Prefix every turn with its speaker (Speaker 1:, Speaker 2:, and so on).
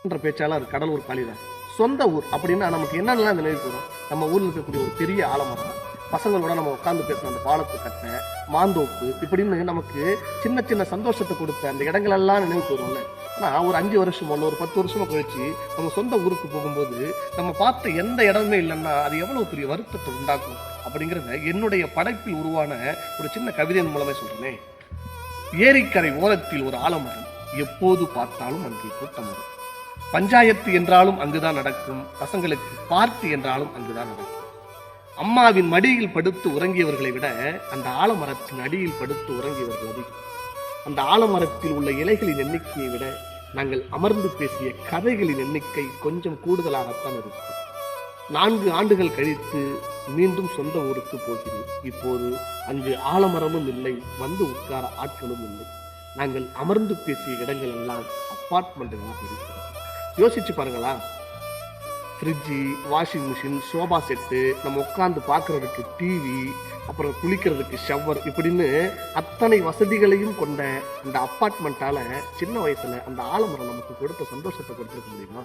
Speaker 1: என்ற பேச்சாளர் கடலூர் காளிதாஸ். சொந்த ஊர் அப்படின்னா நமக்கு என்னென்னலாம் நினைவுக்கு வரும்? நம்ம ஊரில் இருக்கக்கூடிய ஒரு பெரிய ஆலமரம், பசங்களோட நம்ம உட்காந்து பேசுன அந்த பாலத்து கட்டை, மாந்தோப்பு, இப்படின்னு நமக்கு சின்ன சின்ன சந்தோஷத்தை கொடுத்த அந்த இடங்களெல்லாம் நினைவுக்கு வரும்ல. ஆனால் ஒரு 5 வருஷமோ இல்லை ஒரு 10 வருஷமோ கழிச்சு நம்ம சொந்த ஊருக்கு போகும்போது நம்ம பார்த்த எந்த இடமே இல்லைன்னா அது எவ்வளவு பெரிய வருத்தத்தை உண்டாக்கும் அப்படிங்கிறத என்னுடைய படைப்பில் உருவான ஒரு சின்ன கவிதையின் மூலமே சொல்றேனே. ஏரிக்கரை ஓரத்தில் ஒரு ஆலமரம், எப்போது பார்த்தாலும் அங்கே கூட்டம் வரும். பஞ்சாயத்து என்றாலும் அங்குதான் நடக்கும், பசங்களுக்கு பார்ட்டி என்றாலும் அங்குதான் நடக்கும். அம்மாவின் மடியில் படுத்து உறங்கியவர்களை விட அந்த ஆலமரத்தின் அடியில் படுத்து உறங்கியவர்கள் அதிகம். அந்த ஆலமரத்தில் உள்ள இலைகளின் எண்ணிக்கையை விட நாங்கள் அமர்ந்து பேசிய கதைகளின் எண்ணிக்கை கொஞ்சம் கூடுதலாகத்தான் இருக்கும். 4 ஆண்டுகள் கழித்து மீண்டும் சொந்த ஊருக்கு போகிறேன். இப்போது அங்கு ஆலமரமும் இல்லை, வந்து உட்கார ஆட்களும் இல்லை. நாங்கள் அமர்ந்து பேசிய இடங்கள் எல்லாம் அப்பார்ட்மெண்ட்டுகளாக இருக்கிறது. யோசிச்சு பாருங்களா, fridge, washing machine, sofa set, நம்ம உட்காந்து பார்க்கறதுக்கு டிவி, அப்புறம் குளிக்கிறதுக்கு ஷவர், இப்படின்னு அத்தனை வசதிகளையும் கொண்ட அந்த அப்பார்ட்மெண்ட்டால சின்ன வயசுல அந்த ஆலமரம் நமக்கு கொடுத்த சந்தோஷத்தை கொடுத்துருக்க முடியுமா?